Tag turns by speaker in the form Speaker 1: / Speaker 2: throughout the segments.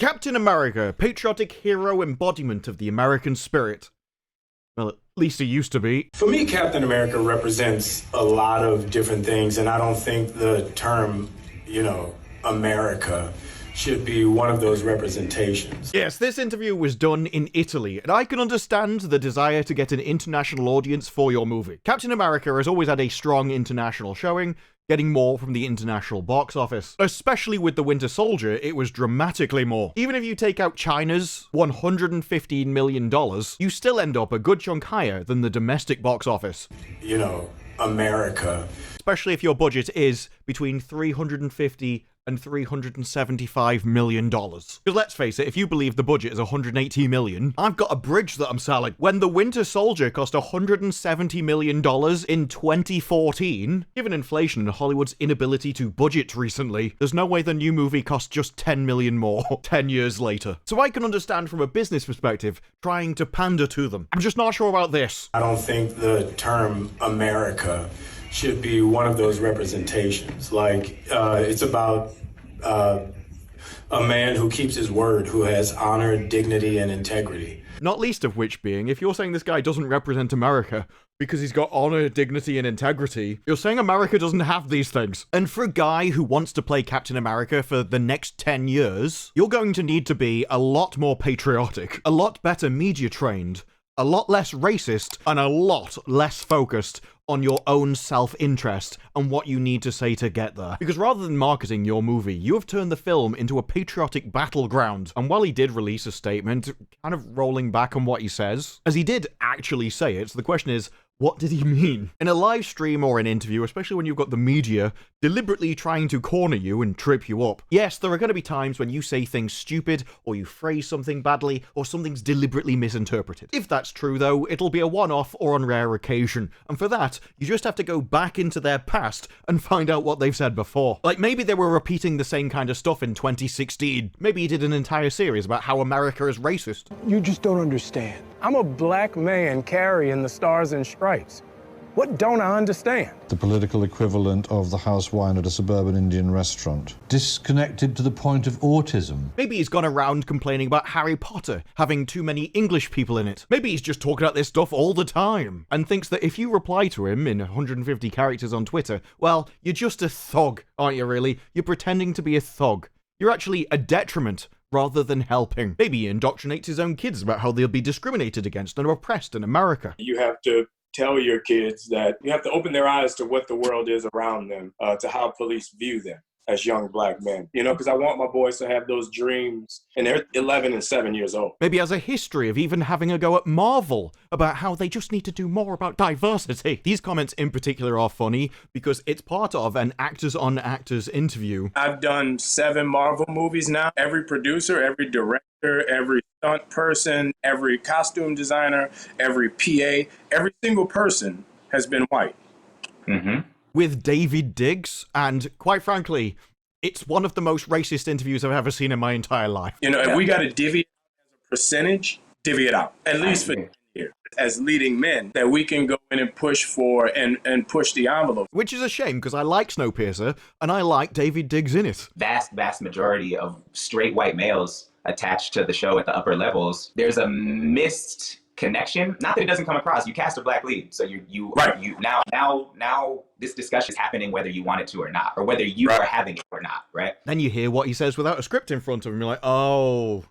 Speaker 1: Captain America, patriotic hero embodiment of the American spirit. Well, at least he used to be.
Speaker 2: For me, Captain America represents a lot of different things, and I don't think the term, America should be one of those representations.
Speaker 1: Yes, this interview was done in Italy, and I can understand the desire to get an international audience for your movie. Captain America has always had a strong international showing, getting more from the international box office. Especially with The Winter Soldier, it was dramatically more. Even if you take out China's $115 million, you still end up a good chunk higher than the domestic box office.
Speaker 2: America.
Speaker 1: Especially if your budget is between $350 and $375 million. Because let's face it, if you believe the budget is $180 million, I've got a bridge that I'm selling. When The Winter Soldier cost $170 million in 2014, given inflation and Hollywood's inability to budget recently, there's no way the new movie cost just $10 million more 10 years later. So I can understand from a business perspective trying to pander to them. I'm just not sure about this.
Speaker 2: I don't think the term America should be one of those representations. It's about a man who keeps his word, who has honor, dignity, and integrity.
Speaker 1: Not least of which being, if you're saying this guy doesn't represent America because he's got honor, dignity, and integrity, you're saying America doesn't have these things. And for a guy who wants to play Captain America for the next 10 years, you're going to need to be a lot more patriotic, a lot better media trained, a lot less racist, and a lot less focused on your own self-interest and what you need to say to get there. Because rather than marketing your movie, you have turned the film into a patriotic battleground. And while he did release a statement, kind of rolling back on what he says, as he did actually say it, so the question is, what did he mean? In a live stream or an interview, especially when you've got the media deliberately trying to corner you and trip you up. Yes, there are going to be times when you say things stupid, or you phrase something badly, or something's deliberately misinterpreted. If that's true though, it'll be a one-off or on rare occasion, and for that, you just have to go back into their past and find out what they've said before. Like maybe they were repeating the same kind of stuff in 2016. Maybe he did an entire series about how America is racist.
Speaker 3: You just don't understand. I'm a black man carrying the stars and stripes. What don't I understand?
Speaker 4: The political equivalent of the house wine at a suburban Indian restaurant. Disconnected to the point of autism.
Speaker 1: Maybe he's gone around complaining about Harry Potter having too many English people in it. Maybe he's just talking about this stuff all the time and thinks that if you reply to him in 150 characters on Twitter, well, you're just a thug, aren't you really? You're pretending to be a thug. You're actually a detriment rather than helping. Maybe he indoctrinates his own kids about how they'll be discriminated against and oppressed in America.
Speaker 5: You have to tell your kids that you have to open their eyes to what the world is around them, to how police view them as young black men, because I want my boys to have those dreams, and they're 11 and 7 years old.
Speaker 1: Maybe has a history of even having a go at Marvel about how they just need to do more about diversity. These comments in particular are funny because it's part of an actors on actors interview.
Speaker 5: I've done 7 Marvel movies now. Every producer, every director, every stunt person, every costume designer, every PA, every single person has been white.
Speaker 1: Mm-hmm. With David Diggs, and quite frankly, it's one of the most racist interviews I've ever seen in my entire life.
Speaker 5: If we got to divvy it as a percentage, divvy it out, at least for here, as leading men, that we can go in and push for and push the envelope.
Speaker 1: Which is a shame, because I like Snowpiercer, and I like David Diggs in it.
Speaker 6: Vast majority of straight white males attached to the show at the upper levels, there's a missed connection. Not that it doesn't come across. You cast a black lead, so you now this discussion is happening whether you want it to or not, or whether you are having it or not, right?
Speaker 1: Then you hear what he says without a script in front of him. You're like, oh,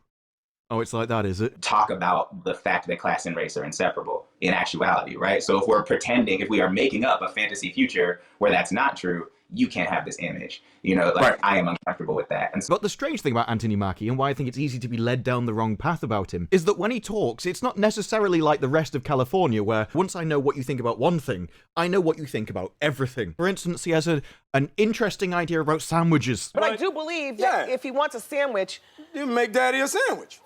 Speaker 1: it's like that, is it?
Speaker 6: Talk about the fact that class and race are inseparable in actuality, right? So if we're pretending, if we are making up a fantasy future where that's not true, you can't have this image. I am uncomfortable with that. And so,
Speaker 1: but the strange thing about Anthony Mackie, and why I think it's easy to be led down the wrong path about him, is that when he talks, it's not necessarily like the rest of California, where once I know what you think about one thing, I know what you think about everything. For instance, he has an interesting idea about sandwiches.
Speaker 7: But I do believe that if he wants a sandwich,
Speaker 5: you make daddy a sandwich.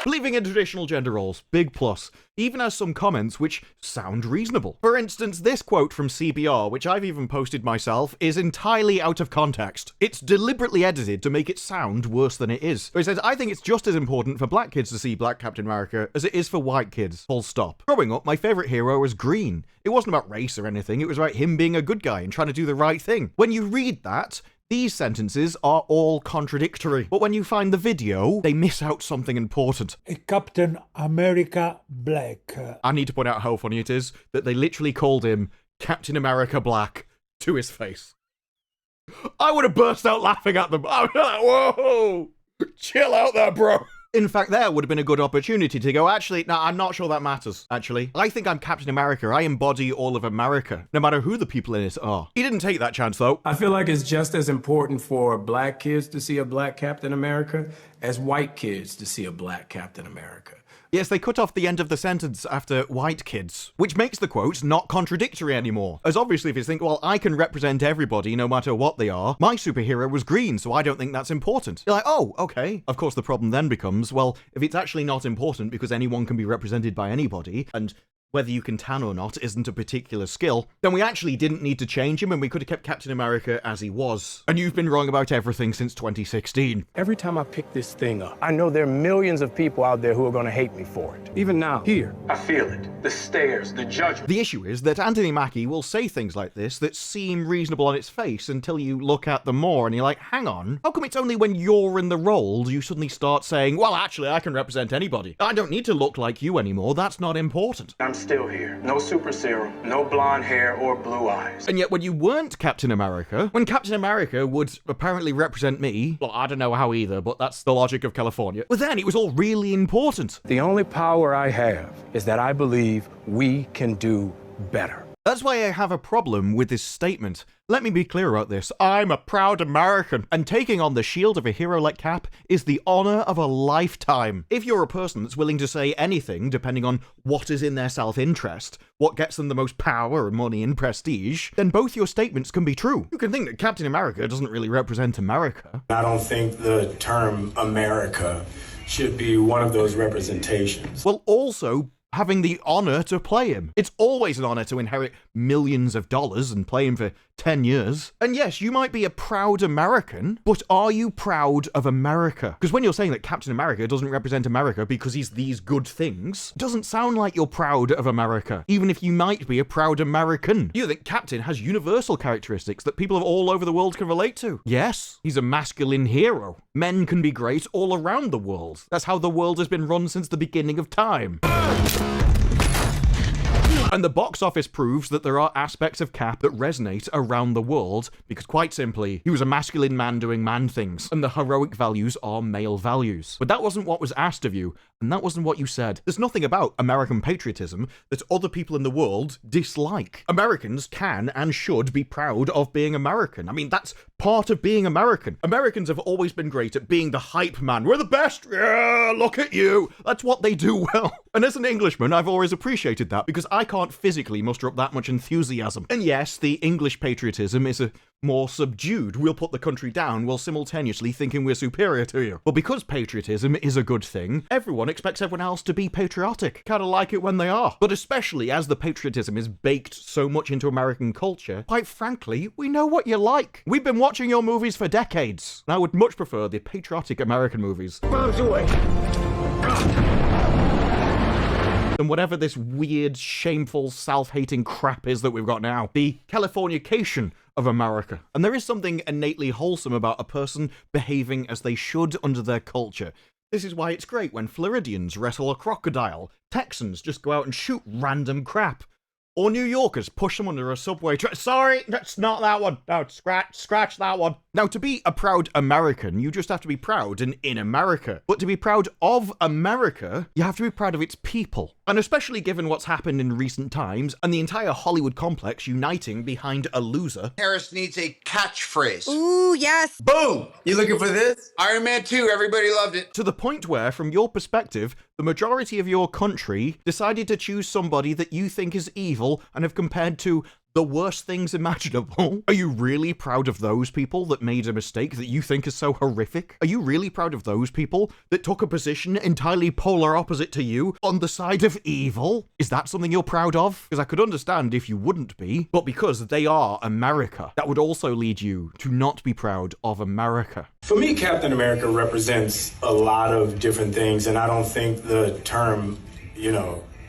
Speaker 1: Believing in traditional gender roles, big plus. He even has some comments which sound reasonable. For instance, this quote from CBR, which I've even posted myself, is entirely out of context. It's deliberately edited to make it sound worse than it is. He says, I think it's just as important for black kids to see Black Captain America as it is for white kids. Full stop. Growing up, my favorite hero was Green. It wasn't about race or anything, it was about him being a good guy and trying to do the right thing. When you read that, These sentences are all contradictory, but when you find the video, they miss out something important.
Speaker 8: Captain America Black.
Speaker 1: I need to point out how funny it is that they literally called him Captain America Black to his face. I would have burst out laughing at them. I would be like, whoa, chill out there, bro. In fact, there would have been a good opportunity to go, actually, no, I'm not sure that matters, actually. I think I'm Captain America. I embody all of America, no matter who the people in it are. He didn't take that chance, though.
Speaker 3: I feel like it's just as important for black kids to see a black Captain America as white kids to see a black Captain America.
Speaker 1: Yes, they cut off the end of the sentence after white kids, which makes the quote not contradictory anymore. As obviously if you think, well, I can represent everybody no matter what they are. My superhero was green, so I don't think that's important. You're like, oh, okay. Of course, the problem then becomes, well, if it's actually not important because anyone can be represented by anybody, and whether you can tan or not isn't a particular skill, then we actually didn't need to change him and we could have kept Captain America as he was. And you've been wrong about everything since 2016.
Speaker 3: Every time I pick this thing up, I know there are millions of people out there who are going to hate me for it. Even now, here, I feel it. The stares, the judgment.
Speaker 1: The issue is that Anthony Mackie will say things like this that seem reasonable on its face until you look at them more and you're like, hang on, how come it's only when you're in the role you suddenly start saying, well, actually, I can represent anybody. I don't need to look like you anymore. That's not important.
Speaker 3: I'm still here. No super serum, no blonde hair or blue eyes.
Speaker 1: And yet when you weren't Captain America, when Captain America would apparently represent me, well, I don't know how either, but that's the logic of California, but then it was all really important.
Speaker 3: The only power I have is that I believe we can do better.
Speaker 1: That's why I have a problem with this statement. Let me be clear about this. I'm a proud American, and taking on the shield of a hero like Cap is the honor of a lifetime. If you're a person that's willing to say anything, depending on what is in their self-interest, what gets them the most power and money and prestige, then both your statements can be true. You can think that Captain America doesn't really represent America.
Speaker 2: I don't think the term America should be one of those representations.
Speaker 1: Well, also having the honor to play him. It's always an honor to inherit millions of dollars and play him for 10 years. And yes, you might be a proud American, but are you proud of America? Because when you're saying that Captain America doesn't represent America because he's these good things, it doesn't sound like you're proud of America, even if you might be a proud American. You think Captain has universal characteristics that people all over the world can relate to. Yes, he's a masculine hero. Men can be great all around the world. That's how the world has been run since the beginning of time. And the box office proves that there are aspects of Cap that resonate around the world because, quite simply, he was a masculine man doing man things, and the heroic values are male values. But that wasn't what was asked of you, and that wasn't what you said. There's nothing about American patriotism that other people in the world dislike. Americans can and should be proud of being American. I mean, that's part of being American. Americans have always been great at being the hype man. We're the best! Yeah, look at you! That's what they do well. And as an Englishman, I've always appreciated that because I can't physically muster up that much enthusiasm. And yes, the English patriotism is a more subdued. We'll put the country down while simultaneously thinking we're superior to you. But because patriotism is a good thing, everyone expects everyone else to be patriotic. Kinda like it when they are. But especially as the patriotism is baked so much into American culture, quite frankly, we know what you like. We've been watching your movies for decades. And I would much prefer the patriotic American movies.
Speaker 3: Bombs away.
Speaker 1: Than whatever this weird, shameful, self-hating crap is that we've got now. The Californication of America. And there is something innately wholesome about a person behaving as they should under their culture. This is why it's great when Floridians wrestle a crocodile, Texans just go out and shoot random crap, or New Yorkers push them under a subway train. Sorry, that's not that one. No, scratch that one. Now, to be a proud American, you just have to be proud and in America. But to be proud of America, you have to be proud of its people. And especially given what's happened in recent times and the entire Hollywood complex uniting behind a loser.
Speaker 9: Harris needs a catchphrase.
Speaker 10: Ooh, yes.
Speaker 9: Boom! You looking for this? Iron Man 2, everybody loved it.
Speaker 1: To the point where, from your perspective, the majority of your country decided to choose somebody that you think is evil and have compared to the worst things imaginable. Are you really proud of those people that made a mistake that you think is so horrific? Are you really proud of those people that took a position entirely polar opposite to you on the side of evil? Is that something you're proud of? Because I could understand if you wouldn't be, but because they are America, that would also lead you to not be proud of America.
Speaker 2: For me, Captain America represents a lot of different things, and I don't think the term,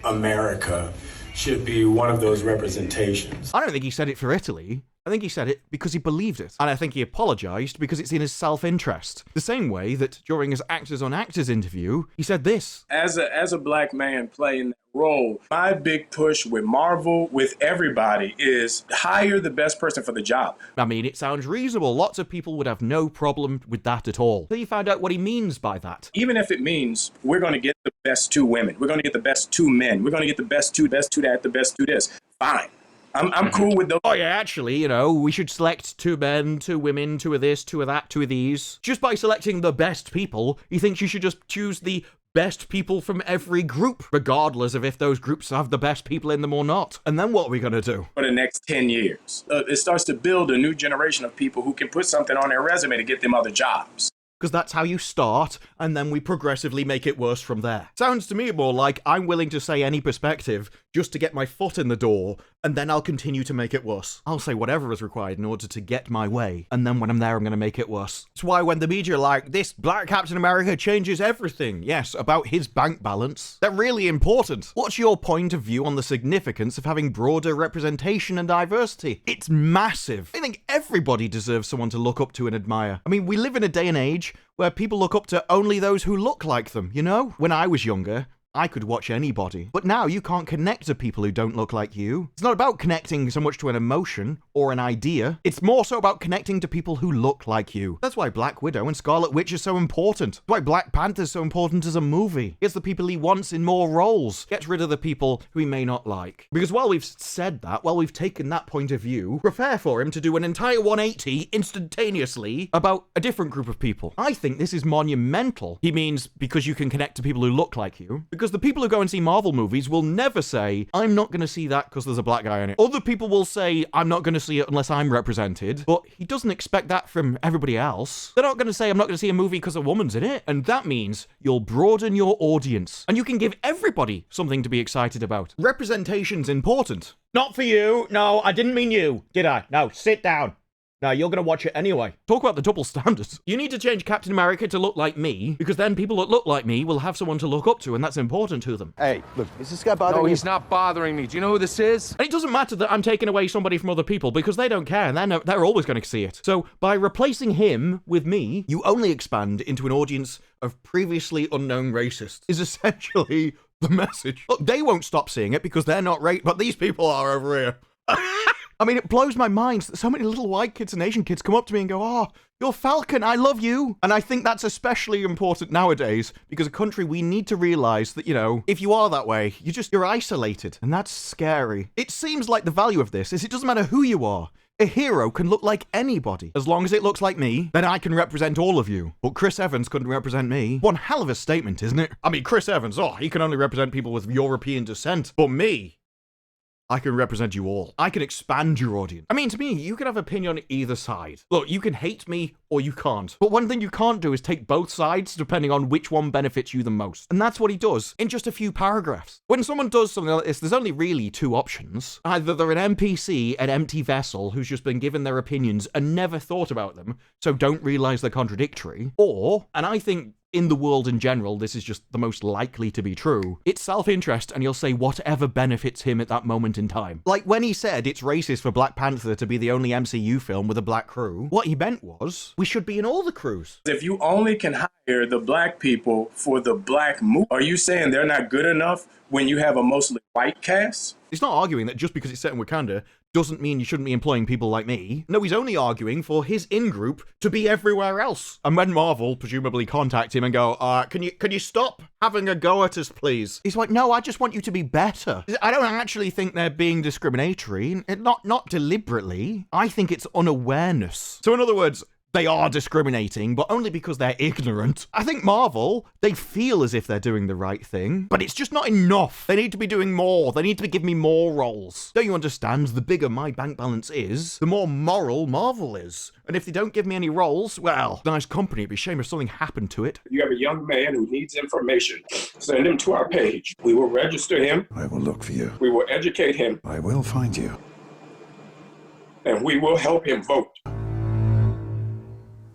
Speaker 2: America should be one of those representations.
Speaker 1: I don't think he said it for Italy. I think he said it because he believed it. And I think he apologized because it's in his self-interest. The same way that during his Actors on Actors interview, he said this.
Speaker 5: As a black man playing that role, my big push with Marvel, with everybody, is hire the best person for the job.
Speaker 1: I mean, it sounds reasonable. Lots of people would have no problem with that at all. So you found out what he means by that.
Speaker 5: Even if it means we're going to get the best 2 women, we're going to get the best 2 men, we're going to get the best 2 that, the best 2 this, fine. I'm cool with those.
Speaker 1: Oh yeah, actually, you know, we should select 2 men, 2 women, 2 of this, 2 of that, 2 of these. Just by selecting the best people, he thinks you should just choose the best people from every group, regardless of if those groups have the best people in them or not. And then what are we going to do?
Speaker 5: For the next 10 years. It starts to build a new generation of people who can put something on their resume to get them other jobs.
Speaker 1: Because that's how you start, and then we progressively make it worse from there. Sounds to me more like I'm willing to say any perspective just to get my foot in the door, and then I'll continue to make it worse. I'll say whatever is required in order to get my way, and then when I'm there, I'm going to make it worse. It's why when the media are like, this black Captain America changes everything, yes, about his bank balance, they're really important. What's your point of view on the significance of having broader representation and diversity? It's massive. I think everybody deserves someone to look up to and admire. I mean, we live in a day and age where people look up to only those who look like them, you know? When I was younger, I could watch anybody. But now you can't connect to people who don't look like you. It's not about connecting so much to an emotion or an idea. It's more so about connecting to people who look like you. That's why Black Widow and Scarlet Witch are so important. That's why Black Panther is so important as a movie. Gets the people he wants in more roles. Gets rid of the people who he may not like. Because while we've said that, while we've taken that point of view, prepare for him to do an entire 180 instantaneously about a different group of people. I think this is monumental. He means because you can connect to people who look like you. Because the people who go and see Marvel movies will never say, I'm not going to see that because there's a black guy in it. Other people will say, I'm not going to see it unless I'm represented. But he doesn't expect that from everybody else. They're not going to say, I'm not going to see a movie because a woman's in it. And that means you'll broaden your audience. And you can give everybody something to be excited about. Representation's important. Not for you. No, I didn't mean you, did I? No, sit down. No, you're going to watch it anyway. Talk about the double standards. You need to change Captain America to look like me, because then people that look like me will have someone to look up to, and that's important to them.
Speaker 10: Hey, look, is this guy bothering you?
Speaker 11: No, he's not bothering me. Do you know who this is?
Speaker 1: And it doesn't matter that I'm taking away somebody from other people, because they don't care, and they're always going to see it. So, by replacing him with me, you only expand into an audience of previously unknown racists, is essentially the message. Look, they won't stop seeing it because they're not but these people are over here. I mean, it blows my mind that so many little white kids and Asian kids come up to me and go, oh, you're Falcon, I love you. And I think that's especially important nowadays because a country, we need to realize that, you know, if you are that way, you're isolated. And that's scary. It seems like the value of this is it doesn't matter who you are. A hero can look like anybody. As long as it looks like me, then I can represent all of you. But Chris Evans couldn't represent me. One hell of a statement, isn't it? I mean, Chris Evans, he can only represent people with European descent. But me, I can represent you all. I can expand your audience. I mean, to me, you can have opinion on either side. Look, you can hate me or you can't. But one thing you can't do is take both sides depending on which one benefits you the most. And that's what he does in just a few paragraphs. When someone does something like this, there's only really 2 options. Either they're an NPC, an empty vessel who's just been given their opinions and never thought about them, so don't realize they're contradictory. Or, and I think in the world in general, this is just the most likely to be true. It's self-interest, and you'll say whatever benefits him at that moment in time. Like when he said it's racist for Black Panther to be the only MCU film with a black crew, what he meant was, we should be in all the crews.
Speaker 5: If you only can hire the black people for the black movie, are you saying they're not good enough when you have a mostly white cast?
Speaker 1: He's not arguing that just because it's set in Wakanda doesn't mean you shouldn't be employing people like me. No, he's only arguing for his in-group to be everywhere else. And when Marvel presumably contact him and go, can you stop having a go at us, please? He's like, no, I just want you to be better. I don't actually think they're being discriminatory, not deliberately. I think it's unawareness. So in other words, they are discriminating, but only because they're ignorant. I think Marvel, they feel as if they're doing the right thing, but it's just not enough. They need to be doing more. They need to give me more roles. Don't you understand? The bigger my bank balance is, the more moral Marvel is. And if they don't give me any roles, well, nice company. It'd be a shame if something happened to it.
Speaker 5: You have a young man who needs information. Send him to our page. We will register him.
Speaker 12: I will look for you.
Speaker 5: We will educate him.
Speaker 12: I will find you.
Speaker 5: And we will help him vote.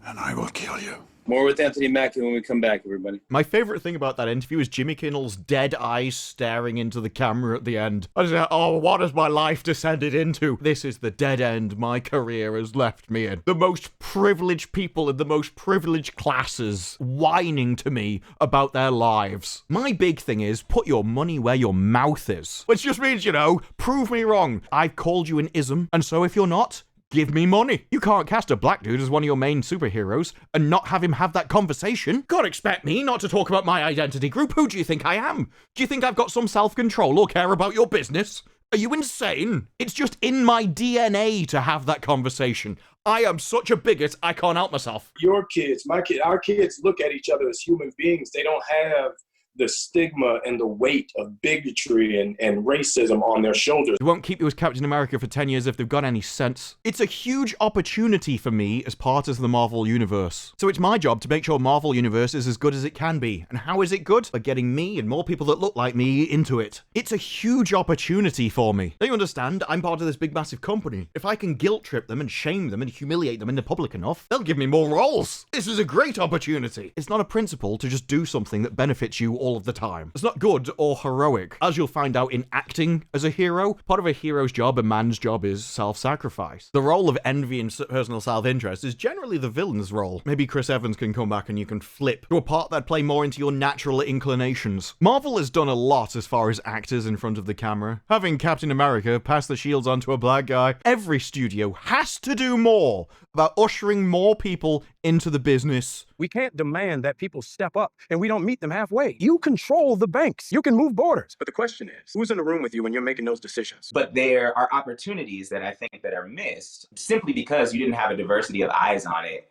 Speaker 12: And I will kill you.
Speaker 10: More with Anthony Mackie when we come back, everybody.
Speaker 1: My favorite thing about that interview is Jimmy Kimmel's dead eyes staring into the camera at the end. I was like, oh, what has my life descended into? This is the dead end my career has left me in. The most privileged people in the most privileged classes whining to me about their lives. My big thing is put your money where your mouth is. Which just means, you know, prove me wrong. I've called you an ism, and so if you're not, give me money. You can't cast a black dude as one of your main superheroes and not have him have that conversation. Can't expect me not to talk about my identity group. Who do you think I am? Do you think I've got some self-control or care about your business? Are you insane? It's just in my DNA to have that conversation. I am such a bigot, I can't help myself.
Speaker 5: Your kids, my kids, our kids look at each other as human beings. They don't have the stigma and the weight of bigotry and racism on their shoulders.
Speaker 1: They won't keep you as Captain America for 10 years if they've got any sense. It's a huge opportunity for me as part of the Marvel Universe. So it's my job to make sure Marvel Universe is as good as it can be. And how is it good? By getting me and more people that look like me into it. It's a huge opportunity for me. Don't you understand? I'm part of this big massive company. If I can guilt trip them and shame them and humiliate them in the public enough, they'll give me more roles. This is a great opportunity. It's not a principle to just do something that benefits you all of the time. It's not good or heroic. As you'll find out in acting as a hero, part of a hero's job, a man's job, is self-sacrifice. The role of envy and personal self-interest is generally the villain's role. Maybe Chris Evans can come back and you can flip to a part that play more into your natural inclinations. Marvel has done a lot as far as actors in front of the camera. Having Captain America pass the shields onto a black guy, every studio has to do more about ushering more people into the business.
Speaker 3: We can't demand that people step up and we don't meet them halfway. You control the banks. You can move borders. But the question is, who's in the room with you when you're making those decisions?
Speaker 6: But there are opportunities that I think that are missed simply because you didn't have a diversity of eyes on it,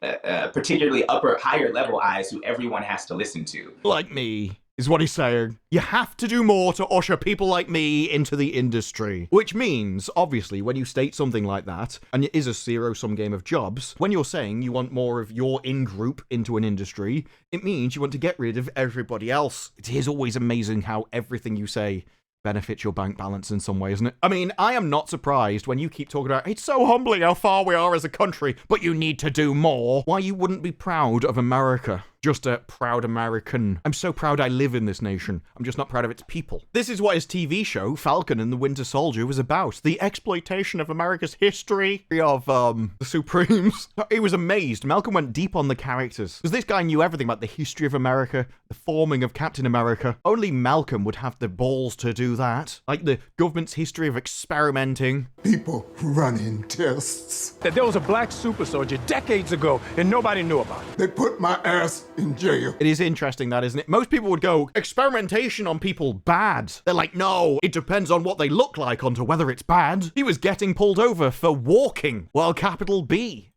Speaker 6: particularly higher level eyes who everyone has to listen to.
Speaker 1: Like me. Is what he's saying. You have to do more to usher people like me into the industry. Which means, obviously, when you state something like that, and it is a zero-sum game of jobs, when you're saying you want more of your in-group into an industry, it means you want to get rid of everybody else. It is always amazing how everything you say benefits your bank balance in some way, isn't it? I mean, I am not surprised when you keep talking about, it's so humbling how far we are as a country, but you need to do more. Why you wouldn't be proud of America. Just a proud American. I'm so proud I live in this nation. I'm just not proud of its people. This is what his TV show, Falcon and the Winter Soldier, was about. The exploitation of America's history of, the Supremes. He was amazed. Malcolm went deep on the characters. Because this guy knew everything about the history of America, the forming of Captain America. Only Malcolm would have the balls to do that. Like the government's history of experimenting.
Speaker 12: People running tests.
Speaker 3: That there was a black super soldier decades ago and nobody knew about it.
Speaker 12: They put my ass in jail.
Speaker 1: It is interesting, that, isn't it? Most people would go, experimentation on people bad. They're like, no, it depends on what they look like onto whether it's bad. He was getting pulled over for walking while capital B.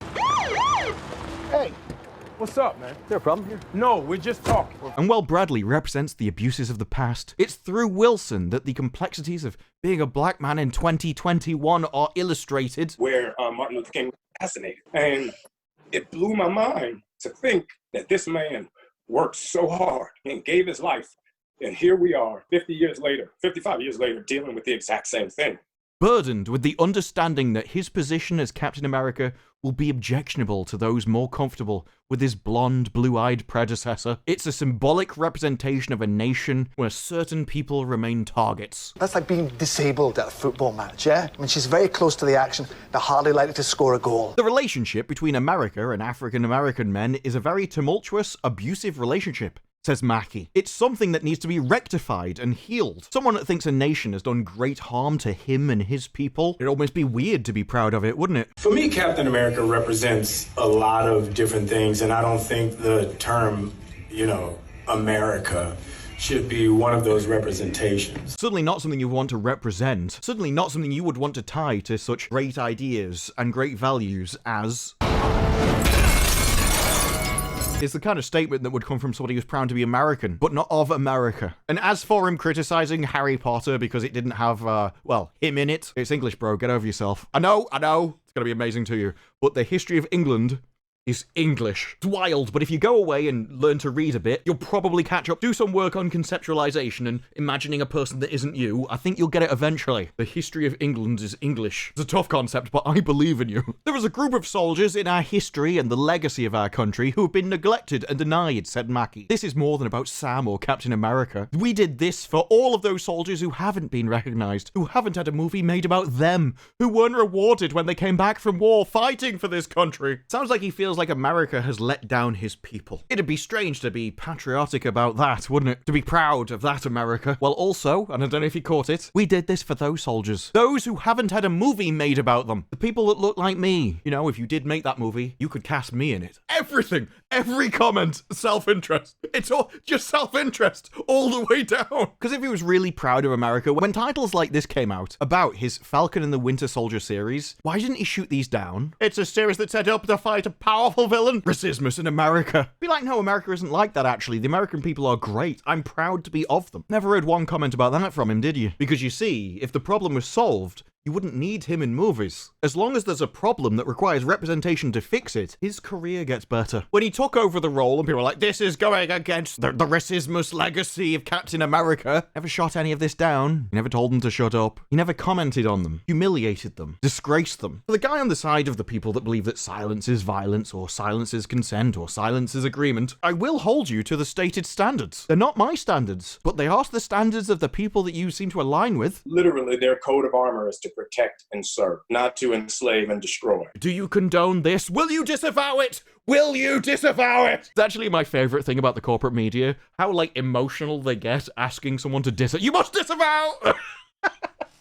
Speaker 3: Hey, what's up, man? Is there a problem here? No, we're just talking.
Speaker 1: And while Bradley represents the abuses of the past, it's through Wilson that the complexities of being a black man in 2021 are illustrated.
Speaker 5: Where Martin Luther King was assassinated. And it blew my mind to think that this man worked so hard and gave his life. And here we are, 50 years later, 55 years later, dealing with the exact same thing.
Speaker 1: Burdened with the understanding that his position as Captain America will be objectionable to those more comfortable with his blonde, blue-eyed predecessor. It's a symbolic representation of a nation where certain people remain targets.
Speaker 13: That's like being disabled at a football match, yeah? I mean, she's very close to the action, but hardly likely to score a goal.
Speaker 1: The relationship between America and African-American men is a very tumultuous, abusive relationship, says Mackie. It's something that needs to be rectified and healed. Someone that thinks a nation has done great harm to him and his people, it'd almost be weird to be proud of it, wouldn't it?
Speaker 2: For me, Captain America represents a lot of different things, and I don't think the term, America should be one of those representations.
Speaker 1: Certainly not something you want to represent. Certainly not something you would want to tie to such great ideas and great values as... It's the kind of statement that would come from somebody who's proud to be American, but not of America. And as for him criticizing Harry Potter because it didn't have, him in it, it's English, bro. Get over yourself. I know. It's going to be amazing to you. But the history of England is English. It's wild, but if you go away and learn to read a bit, you'll probably catch up. Do some work on conceptualization and imagining a person that isn't you. I think you'll get it eventually. The history of England is English. It's a tough concept, but I believe in you. There is a group of soldiers in our history and the legacy of our country who have been neglected and denied, said Mackie. This is more than about Sam or Captain America. We did this for all of those soldiers who haven't been recognized, who haven't had a movie made about them, who weren't rewarded when they came back from war fighting for this country. Sounds like he feels like America has let down his people. It'd be strange to be patriotic about that, wouldn't it? To be proud of that America. Well, also, and I don't know if you caught it, we did this for those soldiers. Those who haven't had a movie made about them. The people that look like me. You know, if you did make that movie, you could cast me in it. Everything, every comment, self-interest. It's all just self-interest all the way down. Because if he was really proud of America, when titles like this came out about his Falcon and the Winter Soldier series, why didn't he shoot these down? It's a series that set up to fight a powerful villain. Racismus in America. Be like, no, America isn't like that actually. The American people are great. I'm proud to be of them. Never heard one comment about that from him, did you? Because you see, if the problem was solved, you wouldn't need him in movies. As long as there's a problem that requires representation to fix it, his career gets better. When he took over the role and people were like, this is going against the racismus legacy of Captain America, never shot any of this down. He never told them to shut up. He never commented on them, humiliated them, disgraced them. For the guy on the side of the people that believe that silence is violence, or silence is consent, or silence is agreement, I will hold you to the stated standards. They're not my standards, but they are the standards of the people that you seem to align with.
Speaker 5: Literally, their code of armor is to protect and serve, not to enslave and destroy.
Speaker 1: Do you condone this? Will you disavow it? Will you disavow it? It's actually my favorite thing about the corporate media, how like emotional they get asking someone to you must disavow! If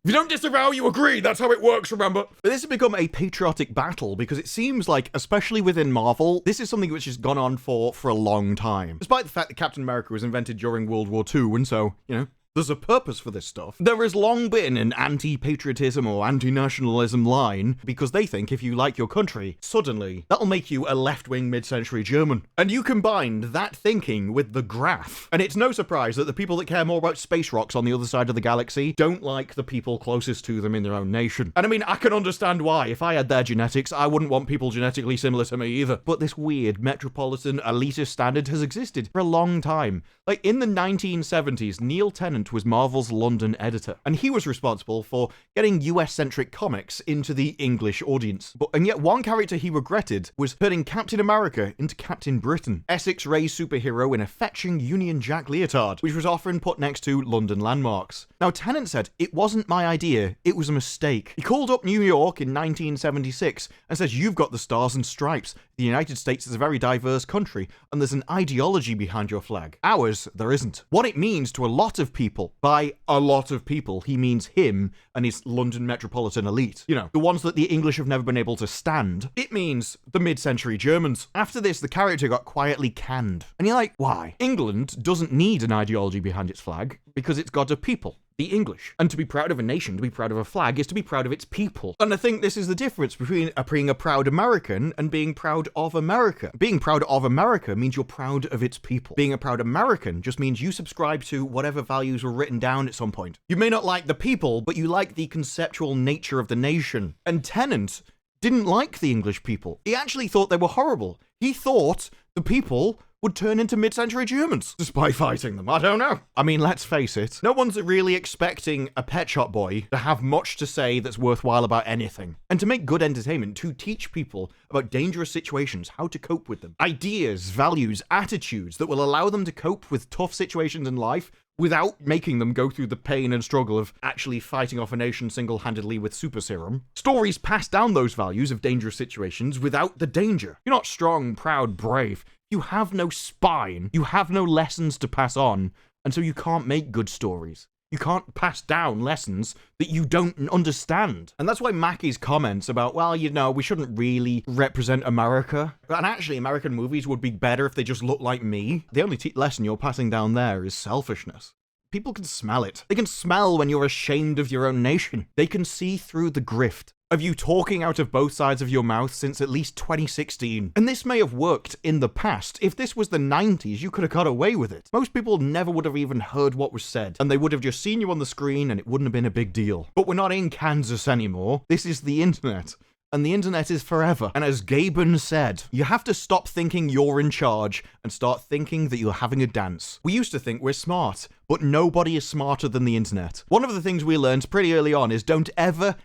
Speaker 1: you don't disavow, you agree. That's how it works, remember? But this has become a patriotic battle because it seems like, especially within Marvel, this is something which has gone on for a long time. Despite the fact that Captain America was invented during World War II, and so, you know, there's a purpose for this stuff. There has long been an anti-patriotism or anti-nationalism line because they think if you like your country, suddenly that'll make you a left-wing mid-century German. And you combined that thinking with the graph. And it's no surprise that the people that care more about space rocks on the other side of the galaxy don't like the people closest to them in their own nation. And I mean, I can understand why. If I had their genetics, I wouldn't want people genetically similar to me either. But this weird metropolitan elitist standard has existed for a long time. Like in the 1970s, Neil Tennant was Marvel's London editor, and he was responsible for getting US-centric comics into the English audience. And yet one character he regretted was turning Captain America into Captain Britain, Essex-raised superhero in a fetching Union Jack leotard, which was often put next to London landmarks. Now, Tennant said, it wasn't my idea, it was a mistake. He called up New York in 1976 and says, you've got the stars and stripes. The United States is a very diverse country, and there's an ideology behind your flag. Ours, there isn't. What it means to a lot of people, by a lot of people, he means him and his London metropolitan elite. You know, the ones that the English have never been able to stand. It means the mid-century Germans. After this, the character got quietly canned. And you're like, why? England doesn't need an ideology behind its flag because it's got a people. The English. And to be proud of a nation, to be proud of a flag, is to be proud of its people. And I think this is the difference between being a proud American and being proud of America. Being proud of America means you're proud of its people. Being a proud American just means you subscribe to whatever values were written down at some point. You may not like the people, but you like the conceptual nature of the nation. And Tennant didn't like the English people. He actually thought they were horrible. He thought the people would turn into mid-century Germans, despite fighting them. I don't know. I mean, let's face it, no one's really expecting a Pet Shop Boy to have much to say that's worthwhile about anything. And to make good entertainment, to teach people about dangerous situations, how to cope with them, ideas, values, attitudes that will allow them to cope with tough situations in life without making them go through the pain and struggle of actually fighting off a nation single-handedly with super serum. Stories pass down those values of dangerous situations without the danger. You're not strong, proud, brave. You have no spine, you have no lessons to pass on, and so you can't make good stories. You can't pass down lessons that you don't understand. And that's why Mackie's comments about, well, you know, we shouldn't really represent America. And actually, American movies would be better if they just looked like me. The only lesson you're passing down there is selfishness. People can smell it. They can smell when you're ashamed of your own nation. They can see through the grift of you talking out of both sides of your mouth since at least 2016. And this may have worked in the past. If this was the 90s, you could have got away with it. Most people never would have even heard what was said, and they would have just seen you on the screen and it wouldn't have been a big deal. But we're not in Kansas anymore. This is the internet. and the internet is forever. And as Gaben said, you have to stop thinking you're in charge and start thinking that you're having a dance. We used to think we're smart, but nobody is smarter than the internet. One of the things we learned pretty early on is don't ever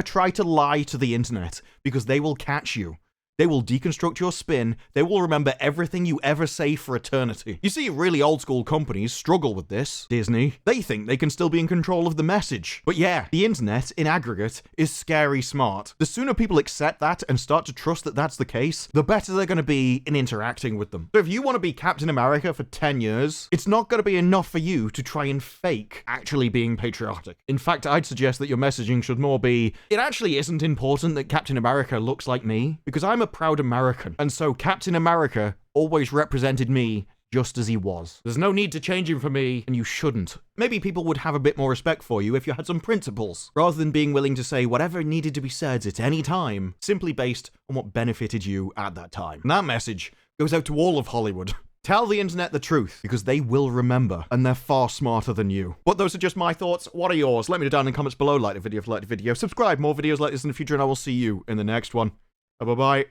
Speaker 1: try to lie to the internet, because they will catch you. They will deconstruct your spin. They will remember everything you ever say for eternity. You see, really old school companies struggle with this. Disney, they think they can still be in control of the message. But yeah, the internet, in aggregate, is scary smart. The sooner people accept that and start to trust that that's the case, the better they're going to be in interacting with them. So if you want to be Captain America for 10 years, it's not going to be enough for you to try and fake actually being patriotic. In fact, I'd suggest that your messaging should more be, it actually isn't important that Captain America looks like me, because I'm a proud American, and so Captain America always represented me just as he was. There's no need to change him for me, and you shouldn't. Maybe people would have a bit more respect for you if you had some principles, rather than being willing to say whatever needed to be said at any time, simply based on what benefited you at that time. And that message goes out to all of Hollywood. Tell the internet the truth, because they will remember, and they're far smarter than you. But those are just my thoughts. What are yours? Let me know down in the comments below. Like the video if you liked the video. Subscribe, more videos like this in the future, and I will see you in the next one. Bye-bye.